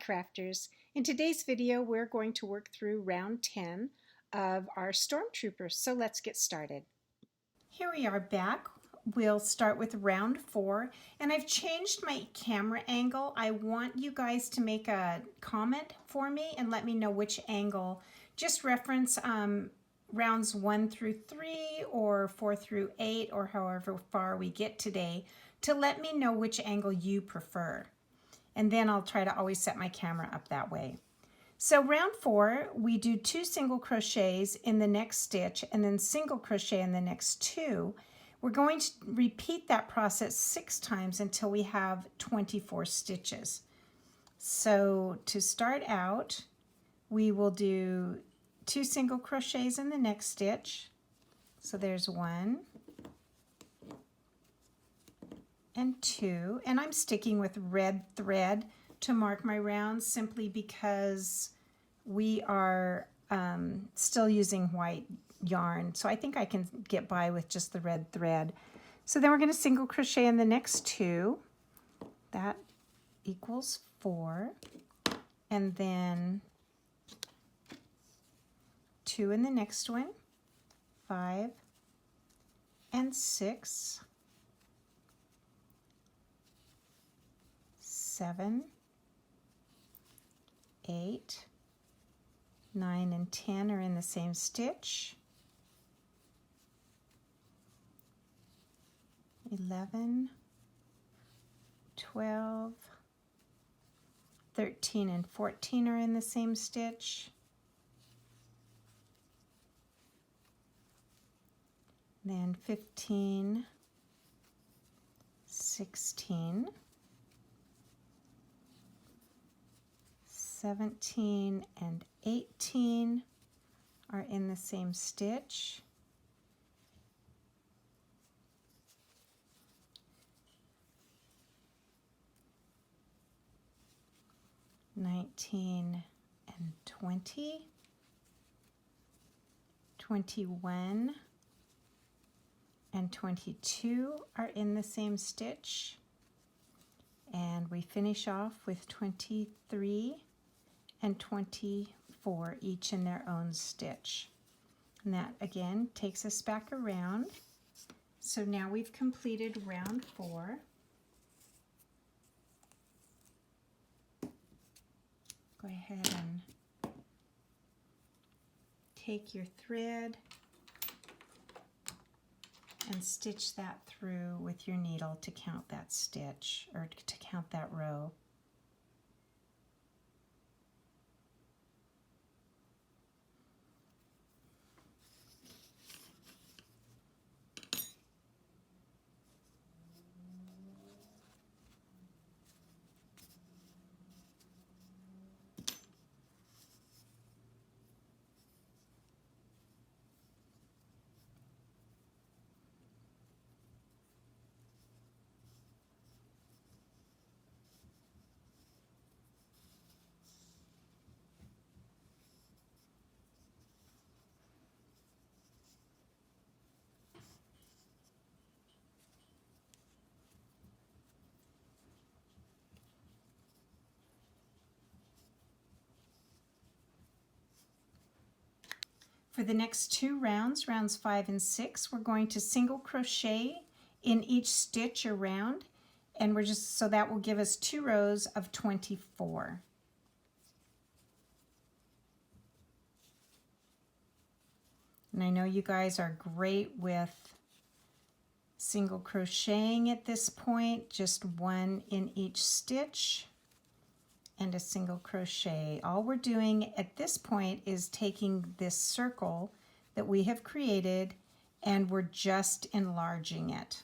Crafters. In today's video we're going to work through round 10 of our Stormtroopers, so let's get started. Here we are back. We'll start with round 4, and I've changed my camera angle. I want you guys to make a comment for me and let me know which angle. Just reference rounds 1 through 3 or 4 through 8 or however far we get today to let me know which angle you prefer. And then I'll try to always set my camera up that way. So round 4, we do 2 single crochets in the next stitch and then single crochet in the next 2. We're going to repeat that process 6 times until we have 24 stitches. So to start out, we will do 2 single crochets in the next stitch. So there's 1 and 2, and I'm sticking with red thread to mark my rounds simply because we are still using white yarn, so I think I can get by with just the red thread. So then we're going to single crochet in the next 2. That equals 4, and then 2 in the next one, 5 and 6, 7, 8, 9 and 10 are in the same stitch. 11, 12, 13 and 14 are in the same stitch. Then 15, 16, 17 and 18 are in the same stitch. 19 and 20, 21 and 22 are in the same stitch, and we finish off with 23 and 24 each in their own stitch. And that again takes us back around. So now we've completed round 4. Go ahead and take your thread and stitch that through with your needle to count that stitch, or to count that row. For the next 2 rounds, rounds 5 and 6, we're going to single crochet in each stitch around, and we're just, so that will give us 2 rows of 24. And I know you guys are great with single crocheting at this point, just 1 in each stitch and a single crochet. All we're doing at this point is taking this circle that we have created and we're just enlarging it.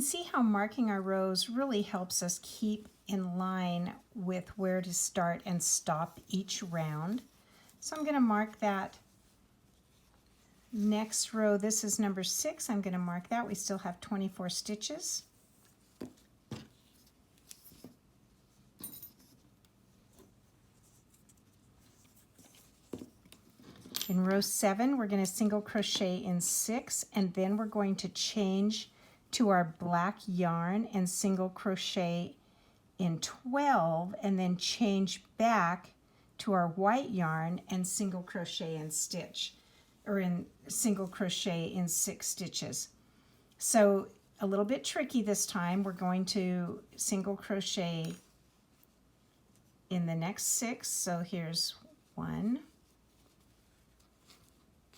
see how marking our rows really helps us keep in line with where to start and stop each round. So I'm going to mark that next row. This is number 6. I'm going to mark that. We still have 24 stitches. In row 7, we're going to single crochet in 6, and then we're going to change to our black yarn and single crochet in 12, and then change back to our white yarn and single crochet and stitch, or in single crochet in 6 stitches. So a little bit tricky this time. We're going to single crochet in the next 6. So here's 1,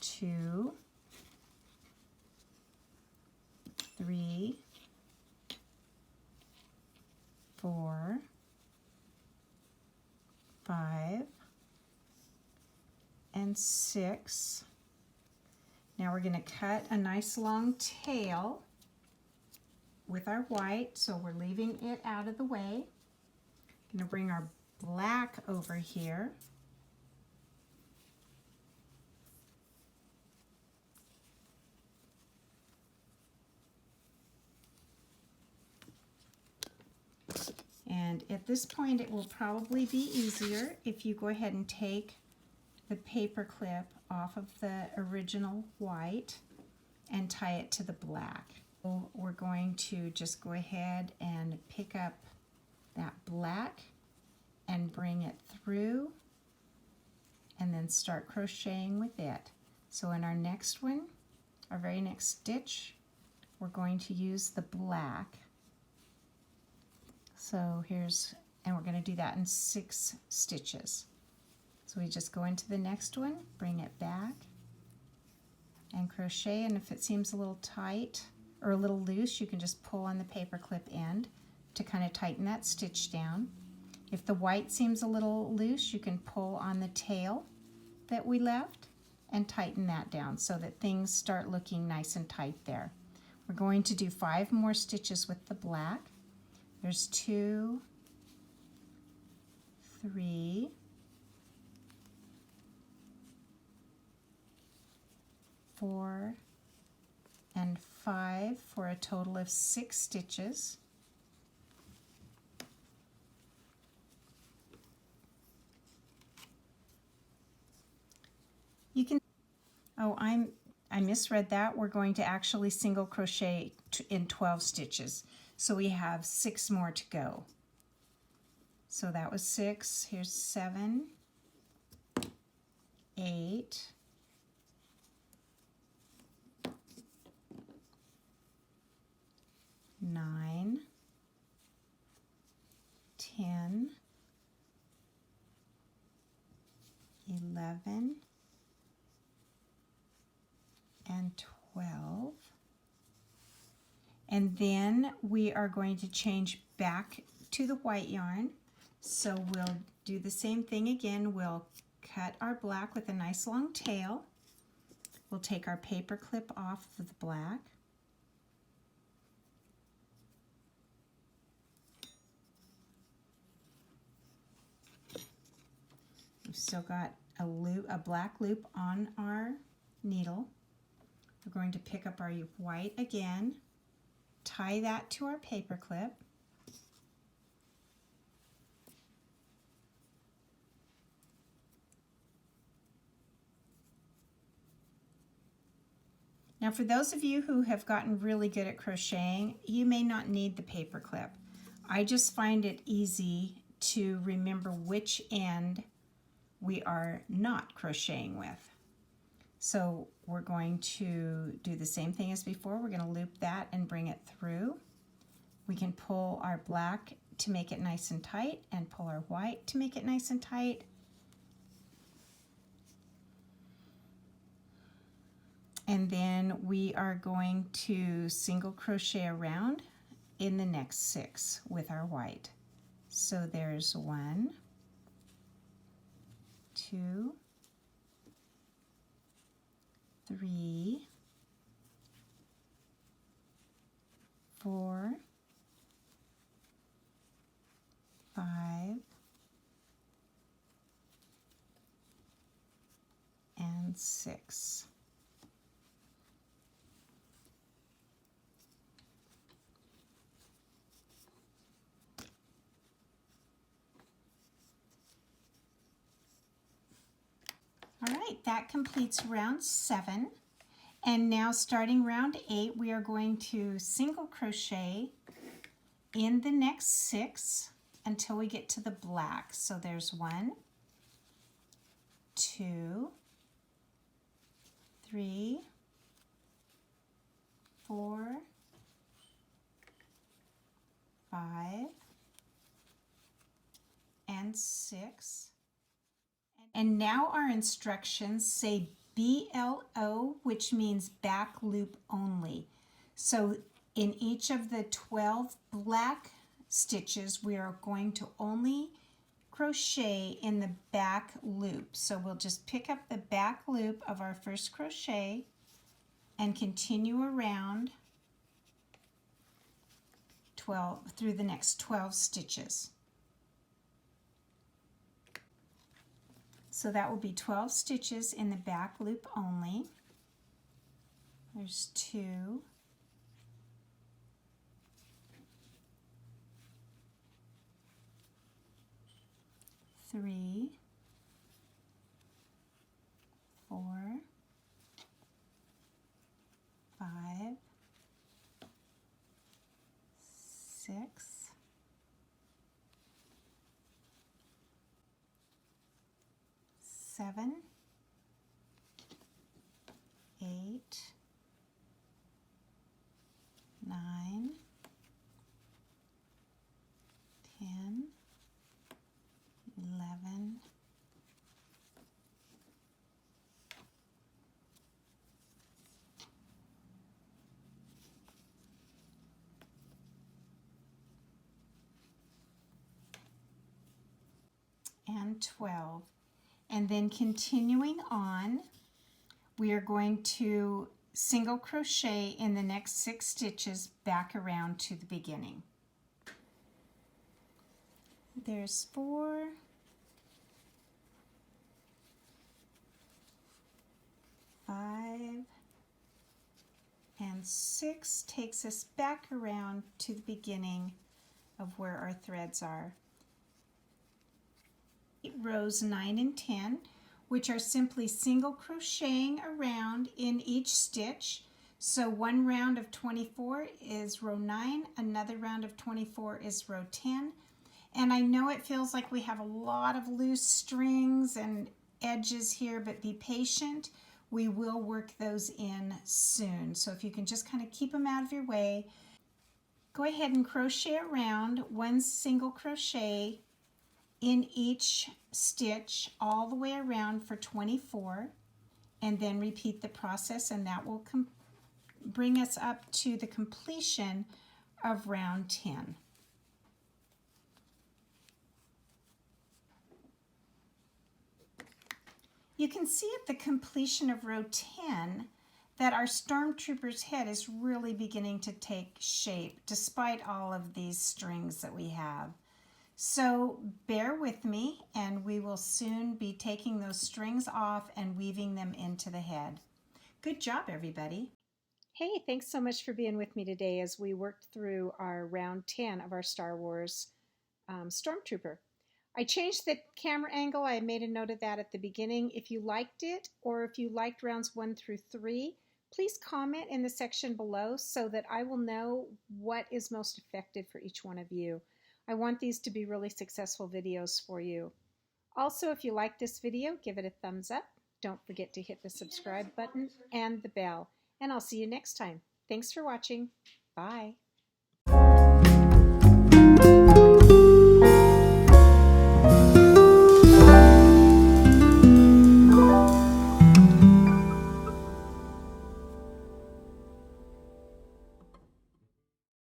2, 3, 4, 5, and 6. Now we're going to cut a nice long tail with our white, so we're leaving it out of the way. Going to bring our black over here. And at this point, it will probably be easier if you go ahead and take the paper clip off of the original white and tie it to the black. So we're going to just go ahead and pick up that black and bring it through and then start crocheting with it. So in our next one, our very next stitch, we're going to use the black. So here's, and we're going to do that in 6 stitches. So we just go into the next one, bring it back, and crochet, and if it seems a little tight or a little loose, you can just pull on the paper clip end to kind of tighten that stitch down. If the white seems a little loose, you can pull on the tail that we left and tighten that down so that things start looking nice and tight there. We're going to do 5 more stitches with the black. There's 2, 3, 4, and 5 for a total of 6 stitches. You can, I misread that. We're going to actually single crochet in 12 stitches. So we have 6 more to go. So that was 6. Here's 7, 8, 9, 10, 11, and 12. And then we are going to change back to the white yarn. So we'll do the same thing again. We'll cut our black with a nice long tail. We'll take our paper clip off of the black. We've still got a black loop on our needle. We're going to pick up our white again, tie that to our paper clip, now for those of you who have gotten really good at crocheting, you may not need the paper clip. I just find it easy to remember which end we are not crocheting with. So we're going to do the same thing as before. We're going to loop that and bring it through. We can pull our black to make it nice and tight and pull our white to make it nice and tight. And then we are going to single crochet around in the next 6 with our white. So there's 1, 2, 3, 4, 5, and 6. All right, that completes round 7. And now starting round 8, we are going to single crochet in the next 6 until we get to the black. So there's 1, 2, 3, 4, 5, and 6. And now our instructions say BLO, which means back loop only. So in each of the 12 black stitches, we are going to only crochet in the back loop. So we'll just pick up the back loop of our first crochet and continue around 12 through the next 12 stitches. So that will be 12 stitches in the back loop only. There's 2, 3, 4, 5, 6, 7, 8, 9, 10, 11, 12. And then continuing on, we are going to single crochet in the next 6 stitches back around to the beginning. There's 4, 5, and 6 takes us back around to the beginning of where our threads are. Rows 9 and 10, which are simply single crocheting around in each stitch. So one round of 24 is row 9, another round of 24 is row 10. And I know it feels like we have a lot of loose strings and edges here, but be patient. We will work those in soon. So if you can just kind of keep them out of your way, go ahead and crochet around one single crochet in each stitch all the way around for 24, and then repeat the process, and that will bring us up to the completion of round 10. You can see at the completion of row 10 that our Stormtrooper's head is really beginning to take shape despite all of these strings that we have. So bear with me, and we will soon be taking those strings off and weaving them into the head. Good job, everybody. Hey, thanks so much for being with me today as we worked through our round 10 of our Star Wars Stormtrooper. I changed the camera angle. I made a note of that at the beginning. If you liked it, or if you liked rounds 1 through 3, please comment in the section below so that I will know what is most effective for each one of you. I want these to be really successful videos for you. Also, if you like this video, give it a thumbs up. Don't forget to hit the subscribe button and the bell. And I'll see you next time. Thanks for watching. Bye.